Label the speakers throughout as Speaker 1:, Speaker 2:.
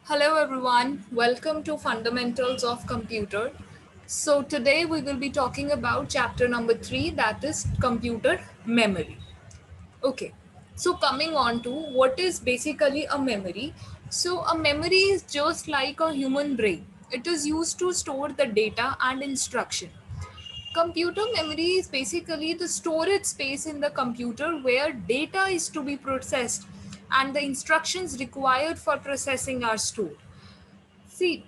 Speaker 1: Hello everyone, welcome to Fundamentals of Computer. So today we will be talking about chapter number 3, that is computer memory. Okay, so coming on to what is basically a memory. So a memory is just like a human brain. It is used to store the data and instruction. Computer memory is basically the storage space in the computer where data is to be processed and the instructions required for processing are stored. See,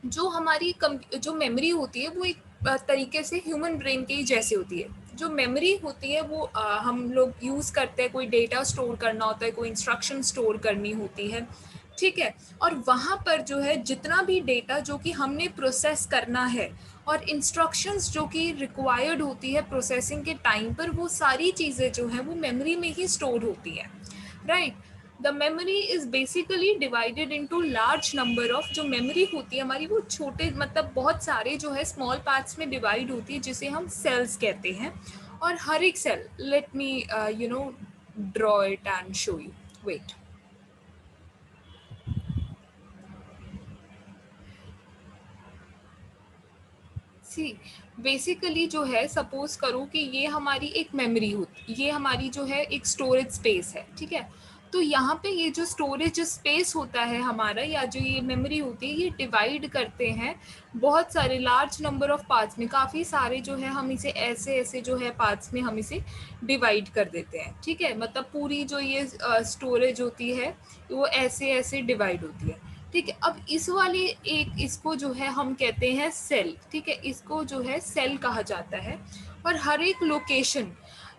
Speaker 1: जो memory होती है वो एक तरीके से human brain के ही जैसे होती है। जो मेमोरी होती है वो हम लोग यूज़ करते हैं, कोई डेटा स्टोर करना होता है, कोई इंस्ट्रक्शन स्टोर करनी होती है, ठीक है। और वहाँ पर जो है जितना भी डेटा जो कि हमने प्रोसेस करना है और इंस्ट्रक्शंस जो कि रिक्वायर्ड होती है प्रोसेसिंग के टाइम पर, वो सारी चीज़ें जो हैं वो मेमोरी में ही स्टोर होती हैं, right. The memory is basically divided into large number of, जो मेमोरी होती है हमारी वो छोटे मतलब बहुत सारे जो है स्मॉल पार्ट्स में डिवाइड होती है जिसे हम सेल्स कहते हैं। और हर एक cell, let me draw it and show you, wait. See, basically जो है सपोज करो कि ये हमारी एक मेमोरी होती, ये हमारी जो है एक स्टोरेज स्पेस है, ठीक है। तो यहाँ पे ये जो स्टोरेज स्पेस होता है हमारा, या जो ये मेमोरी होती है, ये डिवाइड करते हैं बहुत सारे लार्ज नंबर ऑफ पार्ट्स में। काफ़ी सारे जो है हम इसे ऐसे ऐसे जो है पार्ट्स में हम इसे डिवाइड कर देते हैं, ठीक है। मतलब पूरी जो ये स्टोरेज होती है वो ऐसे ऐसे डिवाइड होती है, ठीक है। अब इस वाले एक इसको जो है हम कहते हैं सेल, ठीक है। इसको जो है सेल कहा जाता है। और हर एक लोकेशन,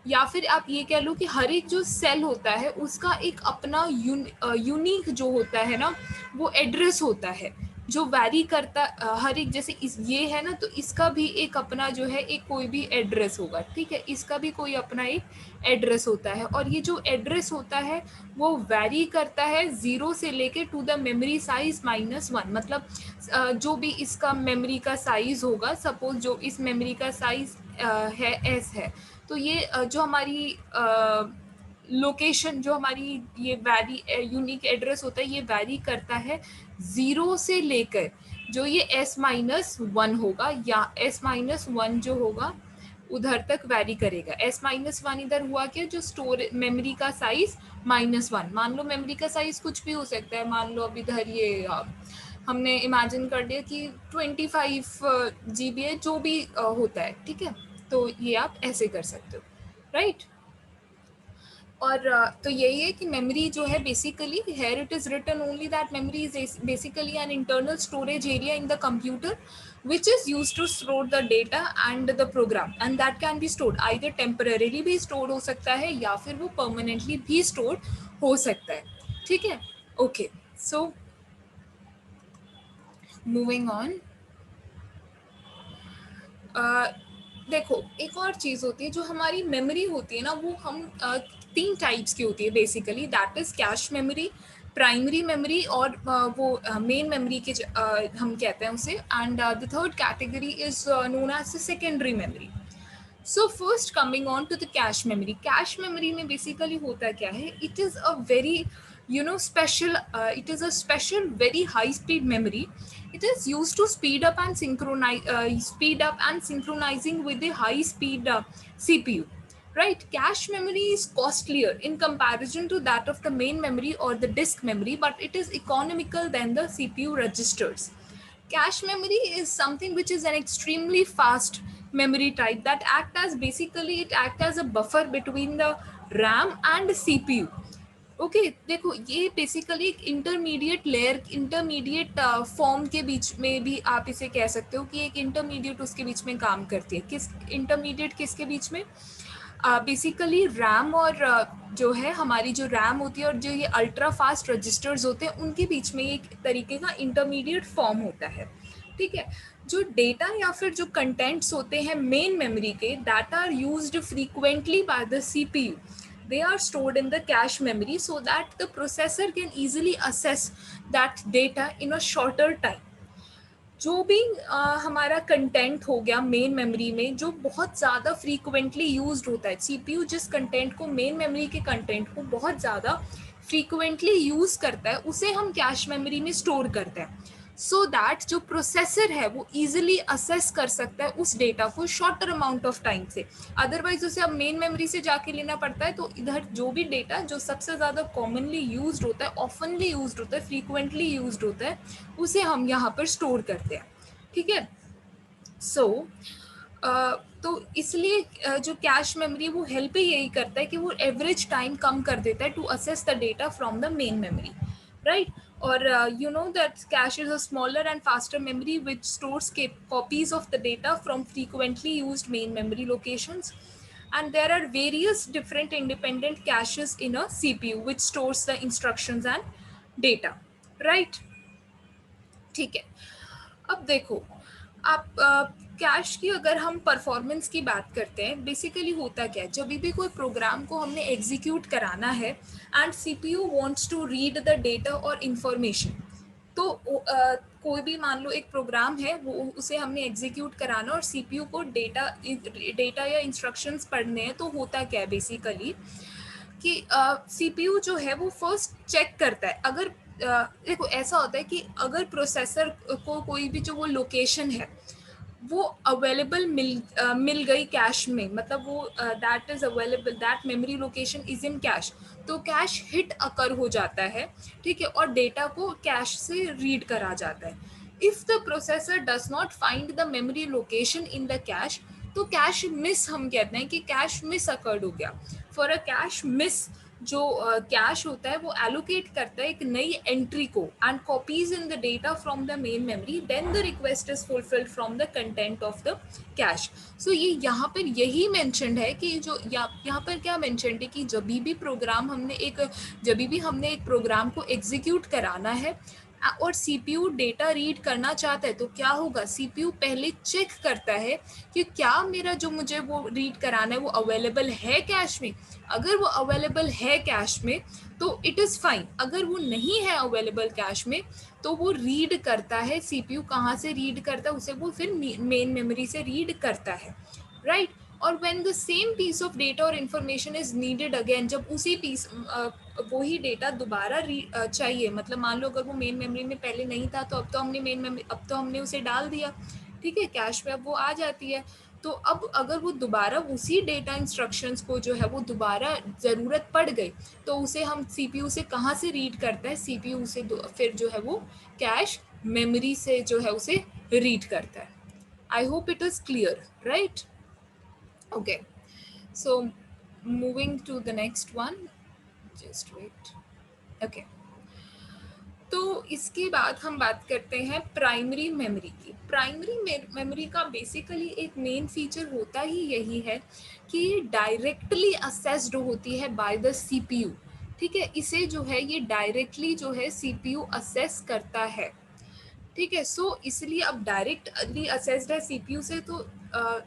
Speaker 1: या फिर आप ये कह लो कि हर एक जो सेल होता है उसका एक अपना यूनिक जो होता है ना, वो एड्रेस होता है जो वैरी करता, हर एक, जैसे इस ये है ना, तो इसका भी एक अपना जो है एक कोई भी एड्रेस होगा, ठीक है। इसका भी कोई अपना एक एड्रेस होता है और ये जो एड्रेस होता है वो वैरी करता है 0 से लेके टू द मेमोरी साइज -1। मतलब जो भी इसका मेमोरी का साइज होगा, सपोज जो इस मेमोरी का साइज है एस है, तो ये जो हमारी लोकेशन, जो हमारी ये वैरी यूनिक एड्रेस होता है, ये वैरी करता है 0 से लेकर जो ये S-1 होगा, या S-1 जो होगा उधर तक वैरी करेगा। S-1 इधर हुआ क्या, जो स्टोर मेमोरी का साइज -1। मान लो मेमोरी का साइज कुछ भी हो सकता है, मान लो अब इधर ये हमने इमेजिन कर लिया कि 25 GB है, जो भी होता है, ठीक है। तो ये आप ऐसे कर सकते हो, राइट। और तो यही है कि मेमोरी जो है basically, here it is written only that memory is basically an internal storage area in the computer which is used to store the data and the program, and that can be stored either temporarily भी stored हो सकता है या फिर वो permanently भी stored हो सकता है, ठीक है। Okay, so moving on. देखो, एक और चीज़ होती है जो हमारी मेमोरी होती है ना, वो हम 3 टाइप्स की होती है basically, that is cache memory, primary memory, और वो मेन मेमोरी के हम कहते हैं उसे। And the third category is known as the secondary memory. So first coming on to the cache memory. Cache memory में बेसिकली होता क्या है, it is a very special, it is a special very high speed memory. It is used to speed up and synchronizing with the high speed CPU, right. Cache memory is costlier in comparison to that of the main memory or the disk memory, but it is economical than the CPU registers. Cache memory is something which is an extremely fast memory type that act as a buffer between the RAM and CPU. Okay, देखो ये basically एक intermediate layer, intermediate form के बीच में भी आप इसे कह सकते हो कि एक इंटरमीडिएट उसके बीच में काम करती है। किस इंटरमीडिएट किसके बीच में, बेसिकली रैम और जो है हमारी जो रैम होती है और जो ये अल्ट्रा फास्ट रजिस्टर्स होते हैं उनके बीच में एक तरीके का इंटरमीडिएट फॉर्म होता है, ठीक है। जो डेटा या फिर जो कंटेंट्स होते हैं मेन मेमोरी के, that are used frequently by the CPU, they are stored in the cache memory so that the processor can easily assess that data in a shorter time. जो भी हमारा content हो गया main memory में जो बहुत ज़्यादा फ्रीक्वेंटली यूज्ड होता है, सीपीयू जिस कंटेंट को, मेन मेमोरी के कंटेंट को बहुत ज़्यादा फ्रीक्वेंटली यूज करता है उसे हम कैश मेमोरी में स्टोर करते हैं, सो दैट जो प्रोसेसर है वो इजीली असेस कर सकता है उस डेटा को शॉर्टर अमाउंट ऑफ टाइम से। अदरवाइज उसे अब मेन मेमोरी से जाके लेना पड़ता है, तो इधर जो भी डेटा जो सबसे ज़्यादा कॉमनली यूज्ड होता है, ऑफनली यूज्ड होता है, फ्रीक्वेंटली यूज्ड होता है, उसे हम यहाँ पर स्टोर करते हैं। ठीक है, सो तो इसलिए जो कैश मेमोरी वो हेल्प ही यही करता है कि वो एवरेज टाइम कम कर देता है to access the data from the main memory, right. और you know that cache is a smaller and faster memory which stores copies of the data from frequently used main memory locations, and there are various different independent caches in a CPU which stores the instructions and data, right। ठीक है, अब देखो आप cash की अगर हम performance की बात करते हैं, बेसिकली होता क्या है, जब भी कोई प्रोग्राम को हमने एग्जीक्यूट कराना है and CPU wants to read the data और इंफॉर्मेशन, तो कोई भी मान लो एक प्रोग्राम है वो उसे हमने एग्जीक्यूट कराना और सीपीयू को डेटा या इंस्ट्रक्शंस पढ़ने हैं, तो होता क्या है बेसिकली कि सीपीयू जो है वो फर्स्ट चेक करता है। अगर देखो ऐसा होता है कि अगर प्रोसेसर को कोई भी जो वो लोकेशन है वो अवेलेबल मिल गई कैश में, मतलब वो that is available, that memory location is in cash, तो कैश हिट अकर हो जाता है, ठीक है, और डेटा को कैश से रीड करा जाता है। If the processor does not find the memory location in the cash, तो कैश मिस हम कहते हैं कि कैश मिस अकर्ड हो गया। फॉर अ कैश मिस जो कैश होता है वो एलोकेट करता है एक नई एंट्री को and copies in the data from the main memory, then the request is fulfilled from the content of the cache. So ये यहाँ पर यही मेंशन्ड है कि जो यहाँ पर क्या मेंशन्ड है कि जब भी हमने एक प्रोग्राम को एग्जीक्यूट कराना है और सीपीयू डेटा रीड करना चाहता है, तो क्या होगा, सीपीयू पहले चेक करता है कि क्या मेरा जो मुझे वो रीड कराना है वो अवेलेबल है कैश में। अगर वो अवेलेबल है कैश में तो इट इज़ फाइन, अगर वो नहीं है अवेलेबल कैश में तो वो रीड करता है, सीपीयू कहाँ से रीड करता है उसे वो फिर मेन मेमोरी से रीड करता है, राइट। और when the same piece of data और इन्फॉर्मेशन इज नीडेड अगेन, जब उसी पीस वही डेटा दोबारा चाहिए, मतलब मान लो अगर वो मेन मेमोरी में पहले नहीं था तो अब तो हमने उसे डाल दिया, ठीक है, कैश में अब वो आ जाती है। तो अब अगर वो दोबारा उसी डेटा इंस्ट्रक्शंस को जो है वो दोबारा ज़रूरत पड़ गई, तो उसे हम सीपीयू से कहाँ से रीड करता है, सीपीयू से फिर जो है वो कैश मेमोरी से जो है उसे रीड करता है। I hope it is clear, right. Okay, so moving to the next one, just wait. Okay, तो इसके बाद हम बात करते हैं प्राइमरी मेमोरी की। प्राइमरी मेमोरी का बेसिकली एक मेन फीचर होता ही यही है कि ये डायरेक्टली असेस्ड होती है बाय द सीपीयू, ठीक है, इसे जो है ये डायरेक्टली जो है सीपीयू असेस करता है, ठीक है। सो इसलिए अब डायरेक्टली असेस्ड है सीपीयू से, तो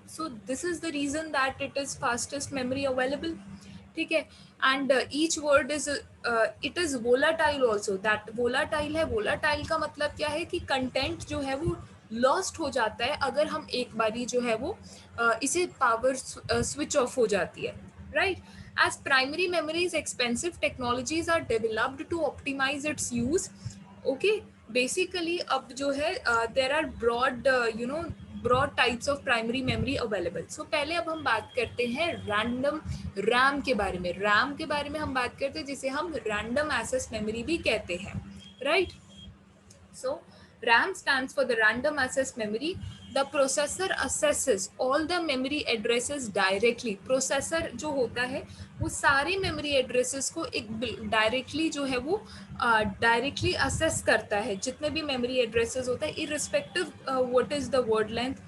Speaker 1: so this is the reason that it is fastest memory available, ठीक है। And each word is it is volatile also, that volatile है। वोलाटाइल का मतलब क्या है कि कंटेंट जो है वो लॉस्ट हो जाता है अगर हम एक बारी जो है वो इसे पावर स्विच ऑफ हो जाती है, right. As primary memory is expensive, technologies are developed to optimize its use. Okay, basically अब जो है there are broad types of primary memory available. So पहले अब हम बात करते हैं random RAM के बारे में। RAM के बारे में हम बात करते हैं जिसे हम random access memory भी कहते हैं, right? So RAM stands for the random access memory. The processor assesses all the memory addresses directly. Processor जो होता है वो सारे memory addresses को एक directly जो है वो directly assess करता है, जितने भी memory addresses होता है, irrespective what is the word length,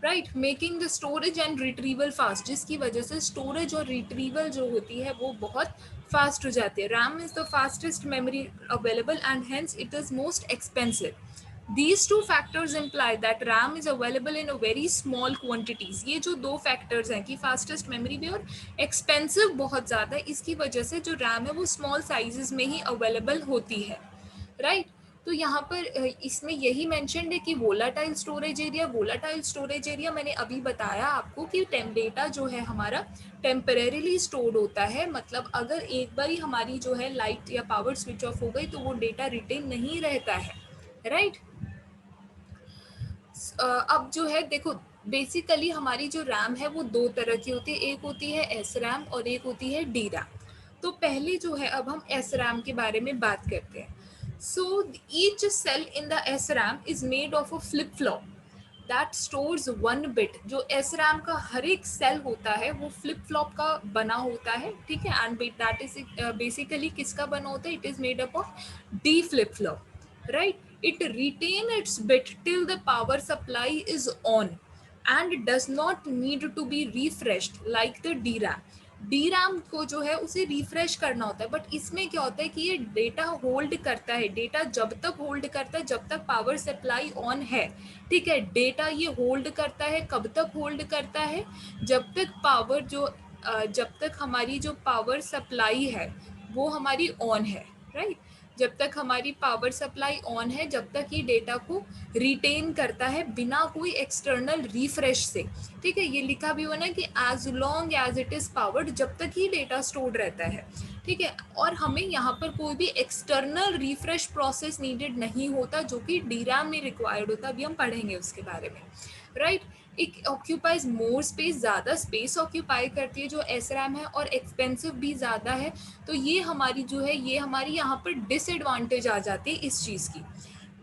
Speaker 1: right, making the storage and retrieval fast, जिसकी वजह से storage और retrieval जो होती है वो बहुत fast हो जाती है। RAM is the fastest memory available and hence it is most expensive. These two factors imply that RAM is available in a very small quantities. ये जो दो factors हैं कि fastest memory भी और expensive बहुत ज़्यादा है, इसकी वजह से जो RAM है वो small sizes में ही available होती है, right? तो यहाँ पर इसमें यही मेंशन्ड है कि वोलाटाइल स्टोरेज एरिया मैंने अभी बताया आपको कि डेटा जो है हमारा टेम्परेरीली स्टोर्ड होता है, मतलब अगर एक बार ही हमारी जो है लाइट या पावर स्विच ऑफ हो गई तो वो डेटा रिटेन नहीं रहता है, राइट। अब जो है देखो, बेसिकली हमारी जो रैम है वो दो तरह की होती है, एक होती है एस रैम और एक होती है डी रैम। तो पहले जो है अब हम एस रैम के बारे में बात करते हैं। So each cell in the S RAM is made of a flip flop that stores 1 bit. जो एस रैम का हर एक सेल होता है वो फ्लिप फ्लॉप का बना होता है, ठीक है। एंड दैट इज बेसिकली किसका बना होता है, it is made up of D flip flop, right? It retain its bit till the power supply is on and does not need to be refreshed like the DRAM. DRAM को जो है उसे refresh करना होता है, but इसमें क्या होता है कि ये डेटा होल्ड करता है, डेटा जब तक होल्ड करता है जब तक पावर सप्लाई ऑन है, ठीक है। डेटा ये होल्ड करता है, कब तक होल्ड करता है, जब तक पावर जब तक हमारी जो पावर सप्लाई है वो हमारी ऑन है, राइट। जब तक हमारी पावर सप्लाई ऑन है जब तक ये डेटा को रिटेन करता है बिना कोई एक्सटर्नल रिफ्रेश से, ठीक है। ये लिखा भी हुआ ना कि as long as it is powered, जब तक ही डेटा स्टोर्ड रहता है, ठीक है। और हमें यहाँ पर कोई भी एक्सटर्नल रिफ्रेश प्रोसेस नीडेड नहीं होता जो कि डीरैम में रिक्वायर्ड होता, अभी हम पढ़ेंगे उसके बारे में, राइट। एक ऑक्यूपाइज मोर स्पेस, ज़्यादा स्पेस ऑक्यूपाई करती है जो एस रैम है, और एक्सपेंसिव भी ज़्यादा है। तो ये हमारी जो है ये हमारी यहाँ पर डिसएडवांटेज आ जाती है इस चीज़ की।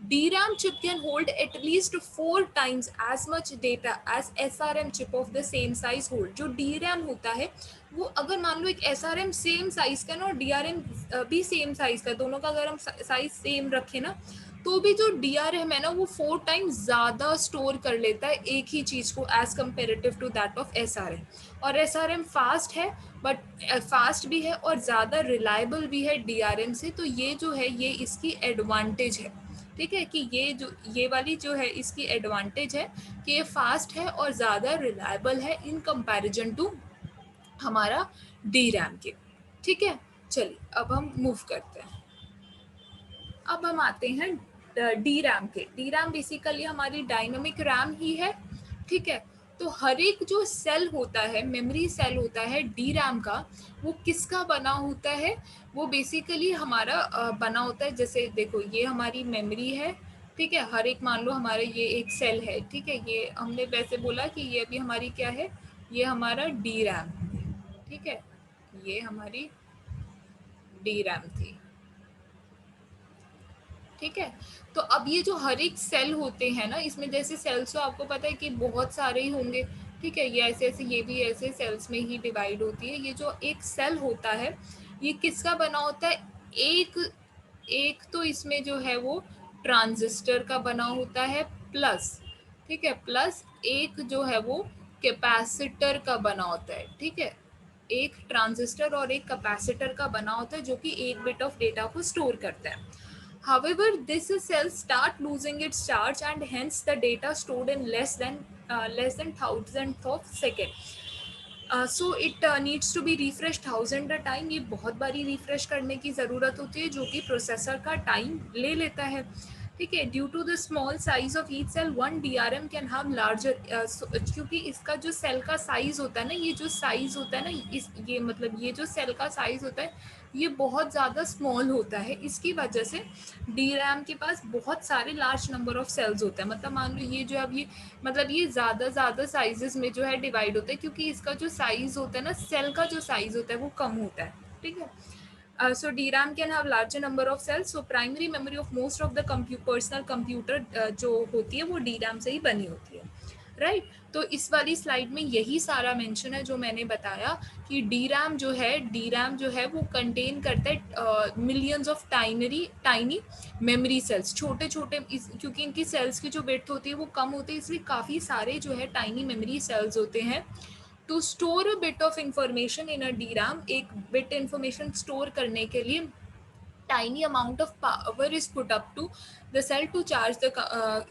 Speaker 1: DRAM chip can hold at least 4 times as much data as SRM chip of the same size hold। जो DRAM होता है वो अगर मान लो एक SRM सेम साइज का ना और DRM भी सेम साइज का, दोनों का अगर हम साइज सेम रखें ना तो भी जो DRM है ना वो 4 टाइम्स ज़्यादा स्टोर कर लेता है एक ही चीज़ को as comparative to that of SRM। और SRM फास्ट है, बट फास्ट भी है और ज़्यादा रिलायबल भी है DRM से। तो ये जो है ये इसकी एडवांटेज है, ठीक है, कि ये वाली जो है इसकी एडवांटेज है कि ये फास्ट है और ज़्यादा रिलायबल है इन कंपैरिजन टू हमारा डी रैम के, ठीक है। चलिए अब हम मूव करते हैं, अब हम आते हैं डी रैम के। डी रैम बेसिकली हमारी डायनामिक रैम ही है, ठीक है। तो हर एक जो सेल होता है, मेमोरी सेल होता है डी रैम का, वो किसका बना होता है, वो बेसिकली हमारा बना होता है, जैसे देखो ये हमारी मेमोरी है, ठीक है। हर एक मान लो हमारा ये एक सेल है, ठीक है। ये हमने वैसे बोला कि ये अभी हमारी क्या है, ये हमारा डी रैम, ठीक है। ये हमारी डी रैम थी, ठीक है। तो अब ये जो हर एक सेल होते हैं ना, इसमें जैसे सेल्स तो आपको पता है कि बहुत सारे ही होंगे, ठीक है। ये ऐसे ऐसे ये भी ऐसे सेल्स में ही डिवाइड होती है। ये जो एक सेल होता है ये किसका बना होता है, एक एक तो इसमें जो है वो ट्रांजिस्टर का बना होता है प्लस, ठीक है, प्लस एक जो है वो कैपेसिटर का बना होता है, ठीक है। एक ट्रांजिस्टर और एक कैपेसिटर का बना होता है जो कि 1 बिट ऑफ डेटा को स्टोर करता है। However, this cell start losing its charge and hence the data stored in less than thousandth of second. So it needs to be refreshed 1000 a time। ये बहुत बारी रिफ्रेश करने की ज़रूरत होती है जो कि प्रोसेसर का टाइम ले लेता है, ठीक है। Due to the small size of each cell one DRM can have larger, क्योंकि इसका जो सेल का साइज होता है ना, ये जो साइज होता है ना ये मतलब ये जो सेल का साइज होता है ये बहुत ज़्यादा स्मॉल होता है। इसकी वजह से DRAM के पास बहुत सारे लार्ज नंबर ऑफ सेल्स होते हैं। मतलब मान लो ये जो अब ये मतलब ये ज़्यादा साइजेस में जो है डिवाइड होता है, क्योंकि इसका जो साइज़ होता है ना, सेल का जो साइज़ होता है वो कम होता है, ठीक है। So DRAM can have larger number of cells. So primary memory of most of the personal computer जो होती है वो DRAM से ही बनी होती है, राइट। तो इस वाली स्लाइड में यही सारा मेंशन है जो मैंने बताया कि DRAM जो है वो कंटेन करता है millions of tiny memory cells, छोटे छोटे, क्योंकि इनकी सेल्स की जो विड्थ होती है वो कम होती है, इसलिए काफ़ी सारे जो है टाइनी मेमोरी सेल्स होते हैं। To store a bit of information in a DRAM, एक बिट इंफॉर्मेशन स्टोर करने के लिए tiny amount of power is put up to the cell to charge the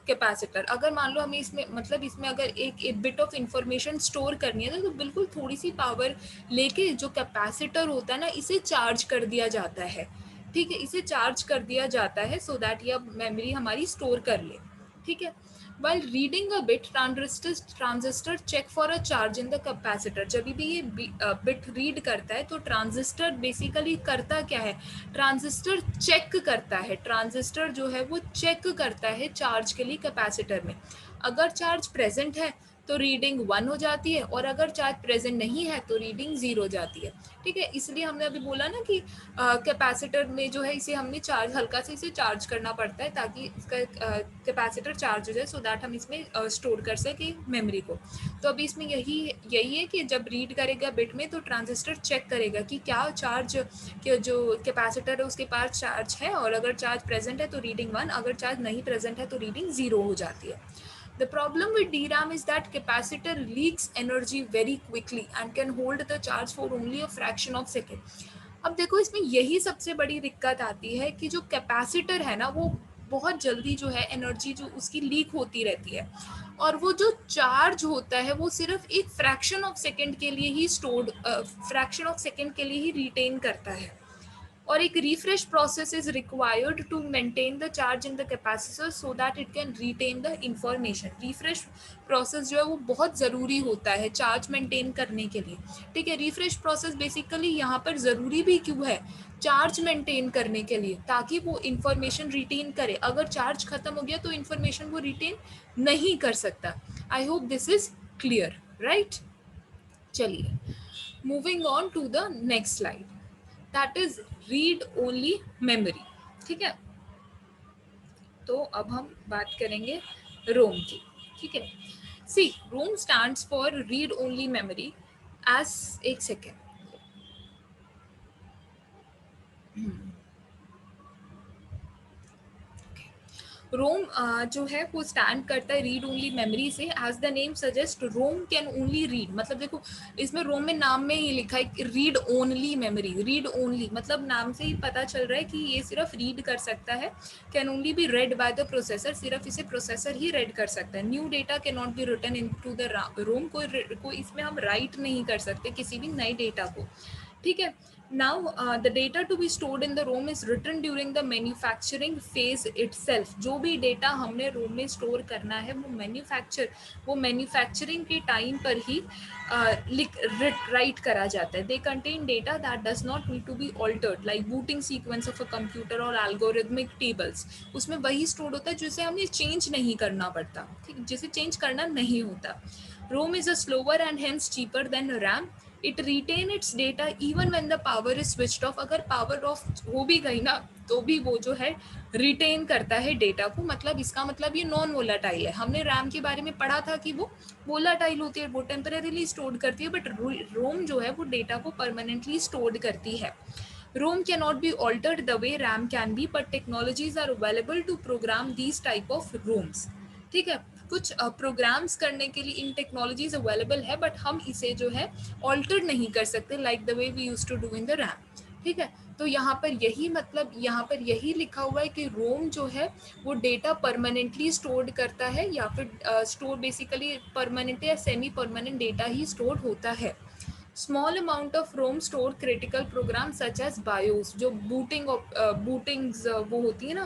Speaker 1: capacitor। अगर मान लो हमें इसमें मतलब इसमें अगर एक बिट ऑफ इंफॉर्मेशन स्टोर करनी है तो बिल्कुल थोड़ी सी पावर लेके जो कैपेसिटर होता है ना इसे चार्ज कर दिया जाता है, ठीक है, इसे चार्ज कर दिया जाता है सो दैट ये अब मेमोरी हमारी स्टोर कर ले, ठीक है। While reading a bit, transistor check for a charge in the capacitor. जब भी ये बिट रीड करता है तो ट्रांजिस्टर बेसिकली करता क्या है, ट्रांजिस्टर चेक करता है, ट्रांजिस्टर जो है वो चेक करता है चार्ज के लिए कैपेसिटर में। अगर चार्ज प्रेजेंट है तो रीडिंग 1 हो जाती है, और अगर चार्ज प्रेजेंट नहीं है तो रीडिंग 0 हो जाती है, ठीक है। इसलिए हमने अभी बोला ना कि कैपेसिटर में जो है इसे हमने चार्ज हल्का से इसे चार्ज करना पड़ता है ताकि इसका कैपेसिटर चार्ज हो जाए, सो दैट हम इसमें स्टोर कर सकें मेमोरी को। तो अभी इसमें यही है कि जब रीड करेगा बिट में तो ट्रांजिस्टर चेक करेगा कि क्या चार्ज के जो कैपेसिटर है उसके पास चार्ज है, और अगर चार्ज प्रेजेंट है तो रीडिंग 1, अगर चार्ज नहीं प्रेजेंट है तो रीडिंग 0 हो जाती है। The problem with DRAM is that capacitor leaks energy very quickly and can hold the charge for only a fraction of second. अब देखो इसमें यही सबसे बड़ी दिक्कत आती है कि जो कैपेसिटर है ना वो बहुत जल्दी जो है एनर्जी जो उसकी लीक होती रहती है, और वो जो चार्ज होता है वो सिर्फ एक फ्रैक्शन ऑफ सेकेंड के लिए ही स्टोर्ड, फ्रैक्शन ऑफ सेकेंड के लिए ही रिटेन करता है, और एक refresh process is required to maintain the charge in the capacitor so that it can retain the information. Refresh process जो है वो बहुत ज़रूरी होता है चार्ज मेंटेन करने के लिए, ठीक है। रिफ्रेश प्रोसेस बेसिकली यहाँ पर ज़रूरी भी क्यों है, चार्ज मेंटेन करने के लिए, ताकि वो इंफॉर्मेशन रिटेन करे। अगर चार्ज खत्म हो गया तो इंफॉर्मेशन वो रिटेन नहीं कर सकता। I hope this is clear, right. चलिए, moving on to the next slide, that is read only memory, ठीक है। तो अब हम बात करेंगे रोम की, ठीक है। See, ROM stands for read only memory as, एक सेकेंड, रोम जो है वो स्टैंड करता है रीड ओनली मेमोरी से। As the name suggest, ROM can only read, मतलब देखो इसमें रोम में नाम में ही लिखा है read only memory, read only मतलब नाम से ही पता चल रहा है कि ये सिर्फ रीड कर सकता है। Can only be read by the processor, सिर्फ इसे प्रोसेसर ही रेड कर सकता है। New data can not be written into the ROM, कोई इसमें हम राइट नहीं कर सकते किसी भी नए डेटा को, ठीक है। Now the data to be stored in the ROM is written during the manufacturing phase itself. जो भी डेटा हमने रोम में स्टोर करना है वो मैन्युफैक्चरिंग के टाइम पर ही राइट करा जाता है। They contain data that does not need to be altered, like booting sequence of a computer और एल्गोरिथमिक टेबल्स। उसमें वही स्टोर होता है जिसे हमें चेंज नहीं करना पड़ता, ठीक, जिसे चेंज करना नहीं होता। ROM is a slower and hence cheaper than RAM. It retain its data even when the power is switched off, अगर पावर ऑफ हो भी गई ना तो भी वो जो है रिटेन करता है डेटा को, मतलब इसका मतलब ये नॉन वोलाटाइल है। हमने रैम के बारे में पढ़ा था कि वो वोलाटाइल होती है, वो टेम्परेरीली स्टोर करती है, बट रोम जो है वो डेटा को परमानेंटली स्टोर करती है। ROM can not be altered the way RAM can be, but technologies are available to program these type of ROMs, ठीक है। कुछ प्रोग्राम्स करने के लिए इन टेक्नोलॉजीज अवेलेबल है, बट हम इसे जो है ऑल्टर नहीं कर सकते like the way we used to do in the RAM, ठीक है। तो यहाँ पर यही मतलब यहाँ पर यही लिखा हुआ है कि रोम जो है वो डेटा परमानेंटली स्टोर्ड करता है, या फिर स्टोर बेसिकली परमानेंट या सेमी परमानेंट डेटा ही स्टोर होता है। Small amount of ROM store critical program such as BIOS, जो बूटिंग्स वो होती है ना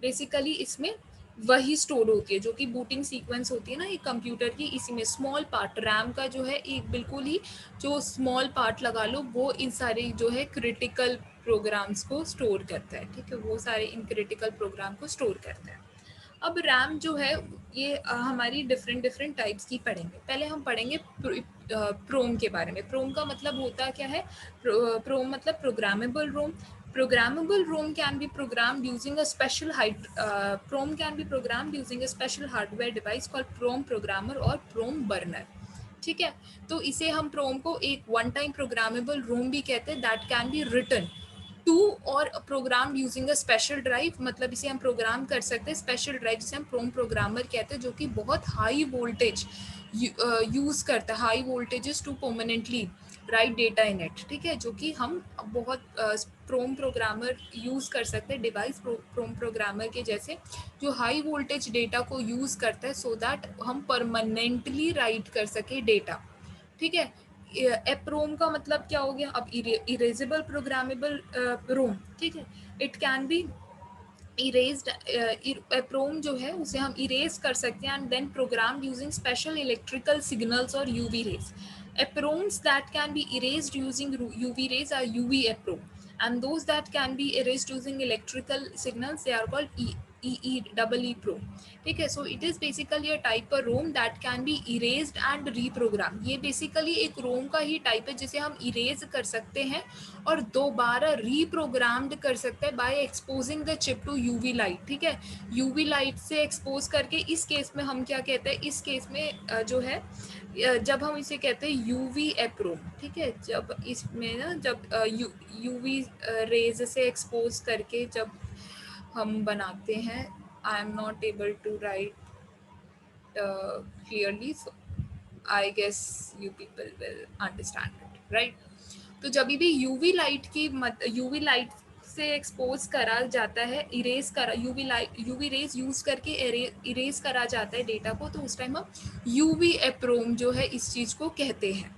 Speaker 1: बेसिकली इसमें वही स्टोर होती है, जो कि बूटिंग सीक्वेंस होती है ना एक कंप्यूटर की, इसी में स्मॉल पार्ट रैम का जो है एक बिल्कुल ही जो स्मॉल पार्ट लगा लो वो इन सारे जो है क्रिटिकल प्रोग्राम्स को स्टोर करता है, ठीक है। वो सारे इन क्रिटिकल प्रोग्राम को स्टोर करता है। अब रैम जो है ये हमारी डिफरेंट टाइप्स की पढ़ेंगे। पहले हम पढ़ेंगे प्रोम के बारे में। प्रोम का मतलब होता क्या है, प्रोम मतलब programmable Rome. Programmable ROM can be programmed using a special PROM can be programmed using a special hardware device called PROM programmer और PROM burner, ठीक है। तो इसे हम प्रोम को एक वन टाइम प्रोग्रामेबल रोम भी कहते हैं, that can be written to और program using a special drive, मतलब इसे हम प्रोग्राम कर सकते हैं स्पेशल ड्राइव जिसे हम प्रोम प्रोग्रामर कहते हैं, जो कि बहुत हाई वोल्टेज यूज करता है, high voltages to permanently write data in it, ठीक है। जो कि हम बहुत प्रोम प्रोग्रामर यूज कर सकते हैं, डिवाइस प्रोम प्रोग्रामर के जैसे जो हाई वोल्टेज डेटा को यूज करता है सो दैट हम परमानेंटली राइट कर सके डेटा, ठीक है। एप्रोम का मतलब क्या हो गया, अब इरेजेबल प्रोग्रामेबल रोम, ठीक है, it can be erased, EPROM जो है उसे हम इरेज कर सकते हैं and then program using special electrical signals और UV rays. Eproms that can be erased using UV rays are UV EEPROM, and those that can be erased using electrical signals, they are called EEPROM. ठीक है, so it is basically a type of ROM that can be erased and reprogram. ये basically एक ROM का ही type है जिसे हम erase कर सकते हैं और दोबारा रीप्रोग्राम्ड कर सकते हैं by exposing the chip to UV light. ठीक है, यूवी लाइट से एक्सपोज करके, इस केस में हम क्या कहते हैं, इस केस में जो है जब हम इसे कहते हैं यूवी एप्रोम. ठीक है, जब इसमें ना जब यूवी रेज से एक्सपोज करके जब हम बनाते हैं, I am not able to write clearly, so I guess you people will understand it, right. तो जब भी यूवी लाइट की यूवी लाइट से एक्सपोज करा जाता है, इरेज करा, यूवी रेज यूज करके इरेज करा जाता है डेटा को, तो उस टाइम हम यूवी एप्रोम जो है इस चीज को कहते हैं.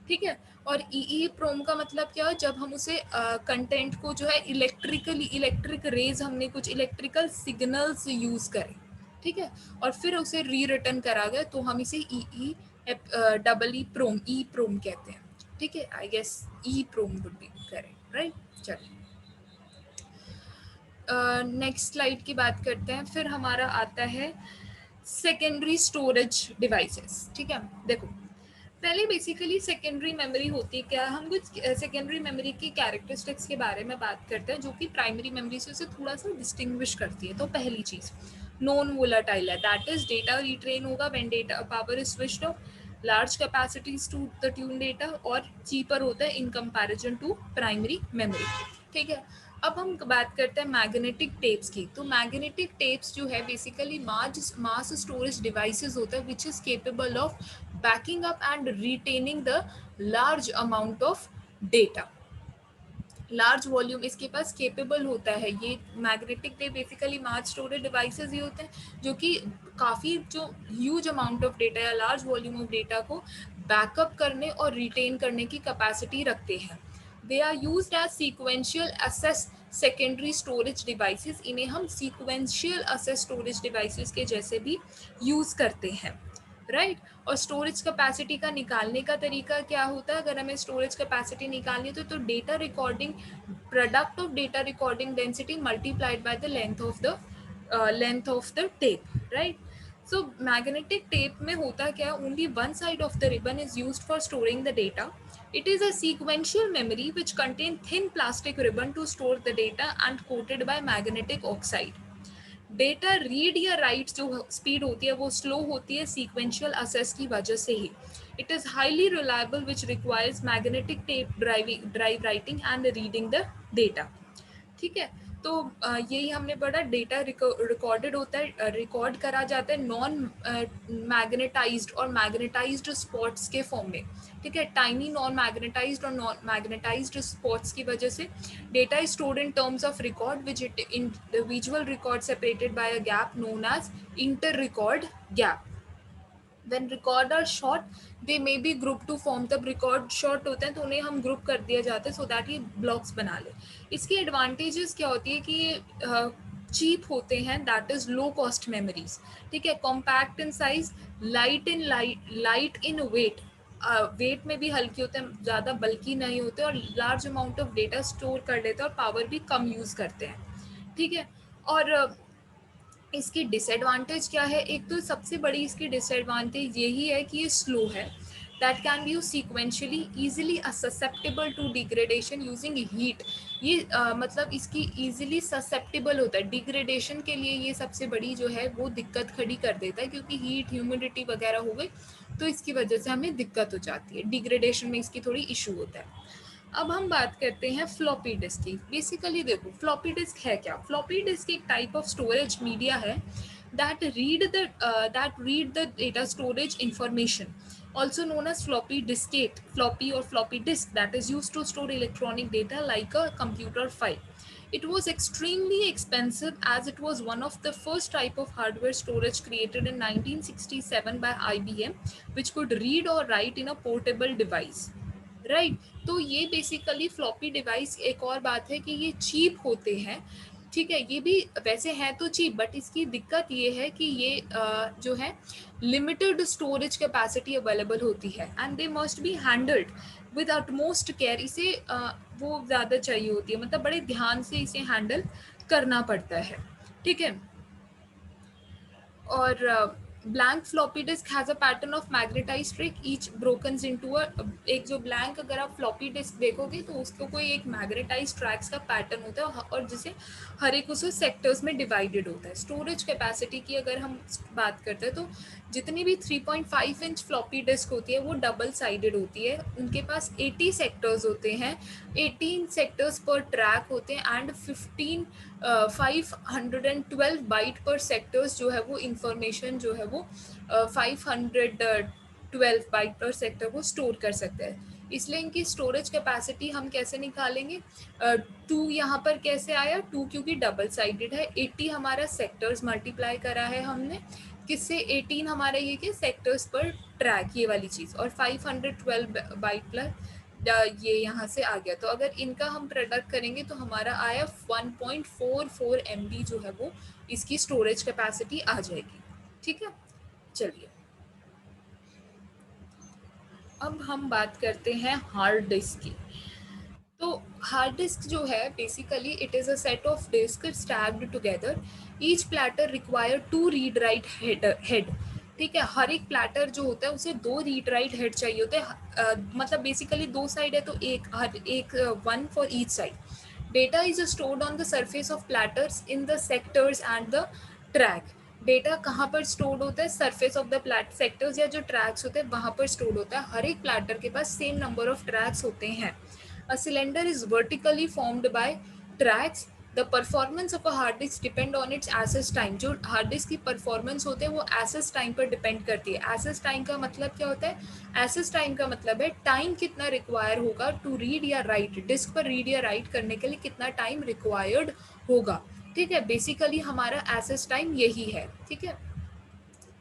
Speaker 1: ठीक है, और ई प्रोम का मतलब क्या है, जब हम उसे कंटेंट को जो है इलेक्ट्रिक रेज, हमने कुछ इलेक्ट्रिकल सिग्नल्स यूज करें, ठीक है, और फिर उसे री रिटर्न करा गया, तो हम इसे ई प्रोम कहते हैं. ठीक है, I guess E PROM would be correct, right. चलिए नेक्स्ट स्लाइड की बात करते हैं. फिर हमारा आता है सेकेंडरी स्टोरेज डिवाइसेस. ठीक है, देखो पहले बेसिकली सेकेंडरी मेमोरी होती है क्या, हम कुछ सेकेंडरी मेमोरी की कैरेक्टरिस्टिक्स के बारे में बात करते हैं जो कि प्राइमरी मेमोरी से उसे थोड़ा सा डिस्टिंग्विश करती है. तो पहली चीज़ नॉन वोलाटाइल है, दैट इज डेटा रिट्रेन होगा when data power is switched off, large capacities to the tune data, और चीपर होता है in comparison to primary memory. ठीक है, अब हम बात करते हैं मैग्नेटिक टेप्स की. तो मैग्नेटिक टेप्स जो है बेसिकली मास स्टोरेज डिवाइसेस होता है which is capable of backing up and retaining the large amount of data. Large volume इसके पास केपेबल होता है. ये magnetic tape basically mass storage devices ही होते हैं जो कि काफ़ी जो ह्यूज अमाउंट ऑफ डेटा या लार्ज वॉल्यूम ऑफ डेटा को बैकअप करने और रिटेन करने की कैपेसिटी रखते हैं. They are used as sequential access secondary storage devices. इन्हें हम सीक्वेंशियल असेस स्टोरेज डिवाइसेस के जैसे भी यूज़ करते हैं, राइट. और स्टोरेज कैपेसिटी का निकालने का तरीका क्या होता है, अगर हमें स्टोरेज कैपेसिटी निकालनी है तो data recording, product of data recording density multiplied by the length of the tape, right. So magnetic tape में होता क्या है, only one side of the ribbon is used for storing the data. It is a sequential memory which contains thin plastic ribbon to store the data and coated by magnetic oxide. Data read या right जो speed होती है वो slow होती है sequential assess की वजह से ही. It is highly reliable which requires magnetic tape drive writing and reading the data. ठीक है, तो यही हमने पढ़ा, डेटा रिकॉर्डेड होता है, रिकॉर्ड करा जाता है नॉन मैग्नेटाइज्ड और मैग्नेटाइज्ड स्पॉट्स के फॉर्म में. ठीक है, टाइनी नॉन मैग्नेटाइज्ड और नॉन मैग्नेटाइज्ड स्पॉट्स की वजह से data is stored in terms of record which it individual record separated by a gap known as inter record gap. When record are short, they may be grouped to form. तब record short होते हैं तो उन्हें हम group कर दिया जाता है सो दैट ये ब्लॉक्स बना ले. इसकी एडवांटेजेस क्या होती है कि ये चीप होते हैं, that is low cost memories. ठीक है, compact in size, light in weight, weight में भी हल्की होते हैं, ज़्यादा बल्कि नहीं होते, और large amount of data store कर लेते हैं और पावर भी कम यूज़ करते हैं. ठीक है, और इसकी डिसएडवांटेज क्या है, एक तो सबसे बड़ी इसकी डिसएडवांटेज यही है कि ये स्लो है. That can be use sequentially easily susceptible to degradation using heat. ये मतलब इसकी ईजिली ससेप्टेबल होता है डिग्रेडेशन के लिए. ये सबसे बड़ी जो है वो दिक्कत खड़ी कर देता है क्योंकि हीट ह्यूमिडिटी वगैरह हो गई तो इसकी वजह से हमें दिक्कत हो जाती है. डिग्रेडेशन में इसकी थोड़ी इशू होता है. अब हम बात करते हैं फ्लॉपी डिस्क की. बेसिकली देखो फ्लॉपी डिस्क है क्या. फ्लॉपी डिस्क एक टाइप ऑफ स्टोरेज मीडिया है that read the data storage information, also known as floppy diskette, floppy or floppy disk, that is used to store electronic data like a computer file. It was extremely expensive as it was one of the first type of hardware storage created in 1967 by IBM which could read or write in a portable device. Right. तो ये basically floppy device, एक और बात है कि ये cheap होते हैं, ठीक है, ये भी वैसे हैं तो चीप, बट इसकी दिक्कत ये है कि ये जो है लिमिटेड स्टोरेज कैपेसिटी अवेलेबल होती है and they must be handled with utmost care. इसे वो ज़्यादा चाहिए होती है, मतलब बड़े ध्यान से इसे हैंडल करना पड़ता है, ठीक है। और blank floppy disk has a pattern of magnetize track each broken into a, एक जो ब्लैंक अगर आप फ्लॉपी डिस्क देखोगे तो उसको कोई एक मैग्नेटाइज ट्रैक्स का पैटर्न होता है और जिसे हर एक उसे सेक्टर्स में डिवाइडेड होता है। स्टोरेज कैपेसिटी की अगर हम बात करते हैं तो जितनी भी 3.5 इंच फ्लॉपी डिस्क होती है वो डबल साइडेड होती है, उनके पास 80 सेक्टर्स होते हैं, 18 सेक्टर्स पर ट्रैक होते हैं एंड 512 बाइट पर सेक्टर्स जो है वो इंफॉर्मेशन जो है वो 512 बाइट पर सेक्टर वो स्टोर कर सकते हैं। इसलिए इनकी स्टोरेज कैपेसिटी हम कैसे निकालेंगे, 2 यहाँ पर कैसे आया, 2 क्योंकि डबल साइडेड है, 80 हमारा सेक्टर्स मल्टीप्लाई करा है हमने किससे, 18 हमारा ये के सेक्टर्स पर ट्रैक ये वाली चीज़, और 512 बाइट प्लस ये यहाँ से आ गया। तो अगर इनका हम प्रोडक्ट करेंगे तो हमारा आया 1.44 MB जो है वो इसकी स्टोरेज कैपेसिटी आ जाएगी, ठीक है। चलिए अब हम बात करते हैं हार्ड डिस्क की। तो हार्ड डिस्क जो है basically it is a set of disk stacked together, each platter require 2 read write head, ठीक है। हर एक प्लेटर जो होता है उसे 2 रीड राइट हेड चाहिए होते हैं, मतलब बेसिकली 2 साइड है तो एक one for each side. Data is stored on the surface of platters in the sectors and the track. Data कहाँ पर स्टोर्ड होता है, surface of the plate sectors या जो ट्रैक्स होते हैं वहाँ पर स्टोर्ड होता है। हर एक प्लेटर के पास सेम नंबर ऑफ ट्रैक्स होते हैं। A cylinder is vertically formed by tracks. The performance of a hard disk depend on its access time. जो हार्ड डिस्क की परफॉर्मेंस होते हैं वो access टाइम पर डिपेंड करती है। access टाइम का मतलब क्या होता है, access टाइम का मतलब है टाइम कितना रिक्वायर होगा टू रीड या राइट, डिस्क पर रीड या राइट करने के लिए कितना टाइम रिक्वायर्ड होगा, ठीक है। बेसिकली हमारा access टाइम यही है, ठीक है।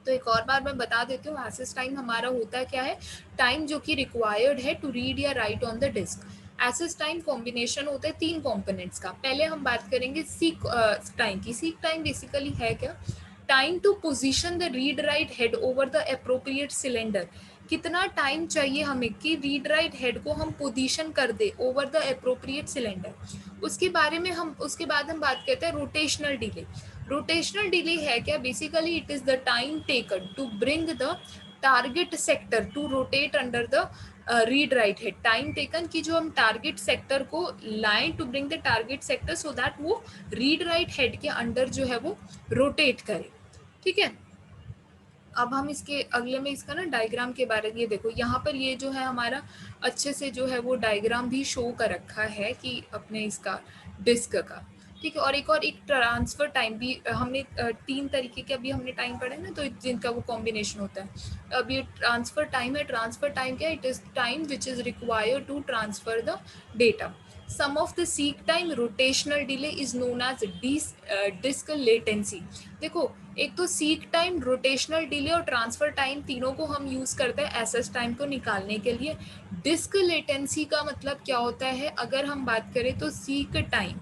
Speaker 1: तो एक और बार मैं बता देती हूँ, एक्सेस टाइम हमारा होता है क्या है, टाइम जो कि रिक्वायर्ड है टू रीड या write on the disk. Access time combination होता है 3 कंपोनेंट्स का। पहले हम बात करेंगे सीक टाइम की। सीक टाइम बेसिकली है क्या, time to position the read write head over the appropriate cylinder. कितना टाइम चाहिए हमें कि रीड राइट हेड को हम पोजीशन कर दे ओवर द अप्रोप्रिएट सिलेंडर। उसके बारे में हम उसके बाद हम बात करते हैं रोटेशनल डिले। रोटेशनल डिले है क्या, basically it is the time taken to bring the target sector to rotate under the read write head. Time taken कि जो हम टारगेट सेक्टर को लाएं to bring the target sector so that वो read write head के under जो है वो रोटेट करे, ठीक है। अब हम इसके अगले में इसका ना डायग्राम के बारे में, ये देखो यहाँ पर ये जो है हमारा अच्छे से जो है वो डायग्राम भी शो कर रखा है कि अपने इसका डिस्क का, ठीक है। और एक ट्रांसफ़र टाइम भी हमने 3 तरीके के अभी हमने टाइम पढ़े ना, तो जिनका वो कॉम्बिनेशन होता है। अब ये ट्रांसफ़र टाइम है, ट्रांसफ़र टाइम क्या है, it is time which is required to transfer the data. Some of the seek time rotational delay is known as disk latency। देखो एक तो सीक टाइम, रोटेशनल डिले और ट्रांसफर टाइम, तीनों को हम यूज करते हैं एसएस टाइम को निकालने के लिए। डिस्क लेटेंसी का मतलब क्या होता है, अगर हम बात करें तो सीक टाइम,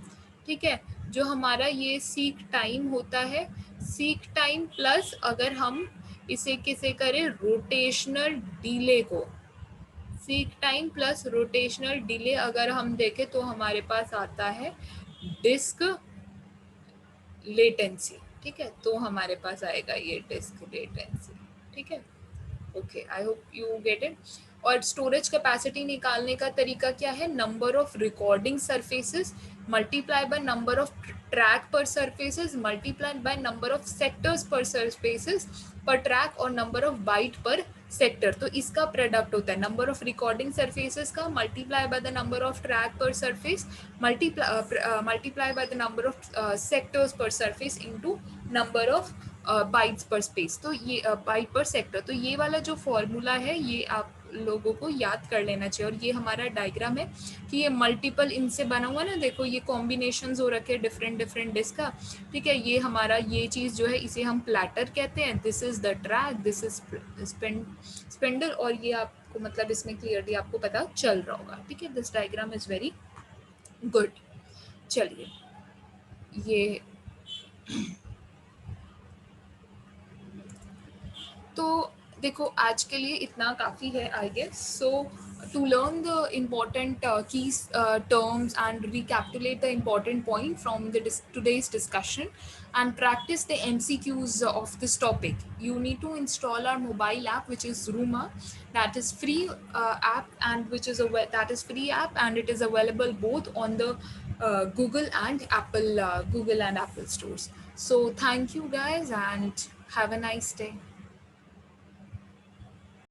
Speaker 1: ठीक है, जो हमारा ये सीक टाइम होता है, सीक टाइम प्लस अगर हम इसे किसे करें रोटेशनल डिले को, seek time plus rotational delay अगर हम देखें तो हमारे पास आता है डिस्क लेटेंसी, ठीक है। तो हमारे पास आएगा ये डिस्क लेटेंसी, ठीक है। Okay, I hope you get it. और स्टोरेज कैपेसिटी निकालने का तरीका क्या है, number of recording surfaces multiply by number of track per surfaces multiply by number of sectors per surfaces per track और number of byte per sector. तो इसका product होता है नंबर ऑफ रिकॉर्डिंग सरफेसेस का multiply by the number of track per surface multiply by the number of sectors per surface into number of bytes पर space, तो ये bite per sector. तो ये वाला जो फॉर्मूला है ये आप लोगों को याद कर लेना चाहिए। और ये हमारा डायग्राम है कि ये मल्टीपल इनसे बना हुआ ना, देखो ये कॉम्बिनेशंस हो रखे हैं डिफरेंट डिफरेंट डिस्क का, ठीक है। ये हमारा ये चीज़ जो है इसे हम प्लैटर कहते हैं, this is the track, this is spindle, और ये आपको आपको मतलब इसमें क्लियरली आपको पता चल रहा होगा, ठीक है। This diagram is very good. चलिए ये तो देखो आज के लिए इतना काफ़ी है I guess. So to learn the important keys terms and recapitulate the important point from the today's discussion and practice the MCQs of this topic, you need to install our mobile app which is Rooma. That is free app and which is that is free app and it is available both on the Google and Apple stores. So thank you guys and have a nice day.